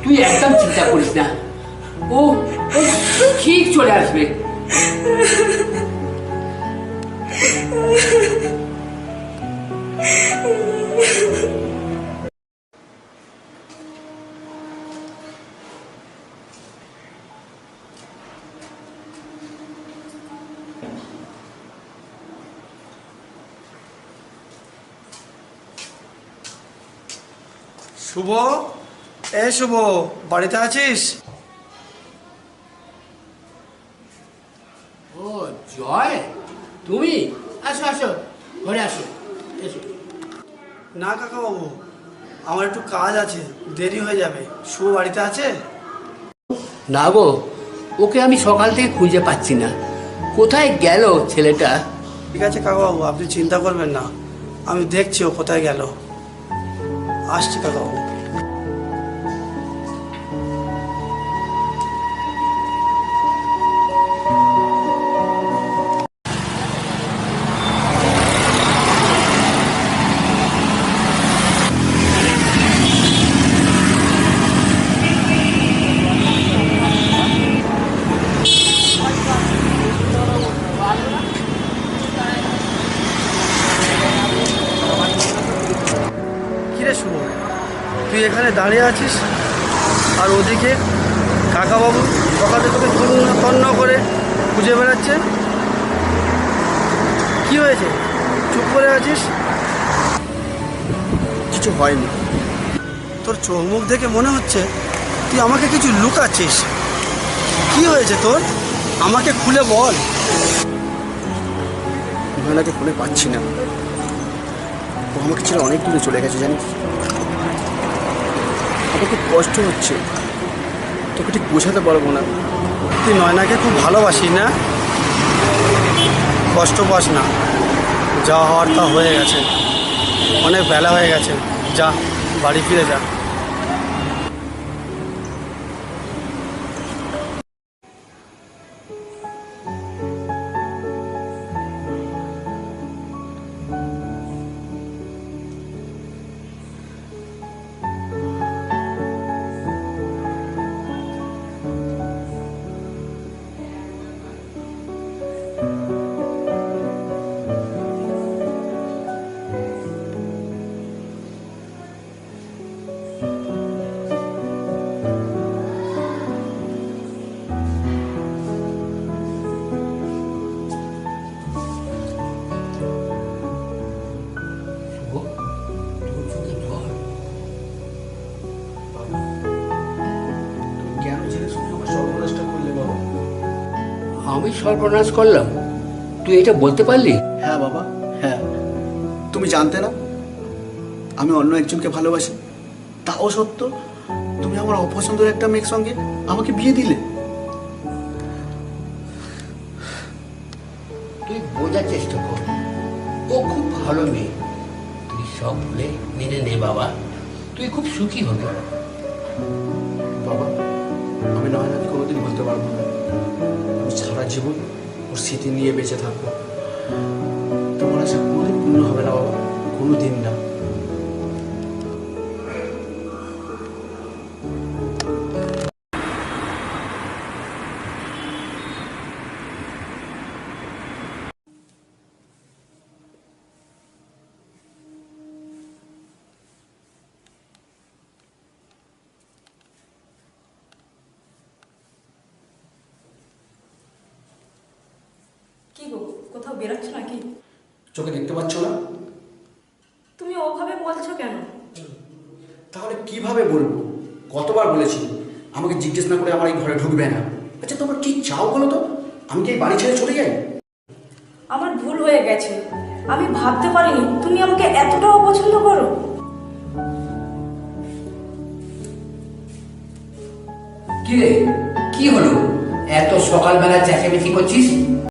তুই একদম চিন্তা করিস না, ও ও ঠিক চলে আসবে। শুভ, শুভ, বাড়িতে আছিস? ও জয়, তুমি আসো আসো, ঘরে আসো, এসো। না কাকা বাবু, আমার একটু কাজ আছে, দেরি হয়ে যাবে। শুভ বাড়িতে আছে? না গো, ওকে আমি সকাল থেকে খুঁজে পাচ্ছি না, কোথায় গেল ছেলেটা। ঠিক আছে কাকাবাবু, আপনি চিন্তা করবেন না, আমি দেখছি ও কোথায় গেল। আসছি কাকাবাবু। কিরে শুভ, তুই এখানে দাঁড়িয়ে আছিস আর ওদিকে কাকাবাবু সকালে তোকে তন্ন করে খুঁজে বেড়াচ্ছে। কি হয়েছে, চুপ করে আছিস? কিছু হয়নি, তোর চোখ মুখ দেখে মনে হচ্ছে তুই আমাকে কিছু লুকাচ্ছিস। কি হয়েছে তোর, আমাকে খুলে বল। মহিলাকে ফোনে পাচ্ছি না, ও আমাকে ছেড়ে অনেক দূরে চলে গেছে জানিস। আমার খুব কষ্ট হচ্ছে, তোকে ঠিক বোঝাতে পারবো না। তুই নয়নাকে খুব ভালোবাসিস না? কষ্ট পাস না, যা হওয়ার তা হয়ে গেছে, অনেক বেলা হয়ে গেছে, যা বাড়ি ফিরে যা। কেন জেনে শুনে আমার সর্বনাশটা করলে বাবা? আমি সর্বনাশ করলাম, তুই এটা বলতে পারলি? হ্যাঁ বাবা, হ্যাঁ। তুমি জানতে না আমি অন্য একজনকে ভালোবাসি, তাও সত্ত্বেও তুমি আমার অপছন্দের একটা মেয়ের সঙ্গে আমাকে বিয়ে দিলে। তুই বোঝার চেষ্টা কর, ও খুব ভালো মেয়ে, তুই সব ভুলে মেনে নে বাবা, তুই খুব সুখী হবে। বাবা, আমি নয়নাকে কোনোদিন বলতে পারবো না। আমি সারা জীবন ওর স্মৃতি নিয়ে বেঁচে থাকবো। তোমার আশা কোনোদিন পূর্ণ হবে না বাবা, কোনোদিন না। কি গো, কোথাও বেরোচ্ছ নাকি? চোখে দেখতে পাচ্ছ না? তুমি ওভাবে বলছো কেন? তাহলে কিভাবে বলবো? কতবার বলেছি আমাকে জিজ্ঞেস না করে আমার এই ঘরে ঢুকবে না। আচ্ছা তোমার কি চাও বলো তো? আমি কি এই বাড়ি ছেড়ে চলে যাই? আমার ভুল হয়ে গেছে, আমি ভাবতে পারিনি তুমি আমাকে এতটা অপছন্দ করো। কি রে, কি হলো? এত সকালবেলা চেঁচামেচি করছিস?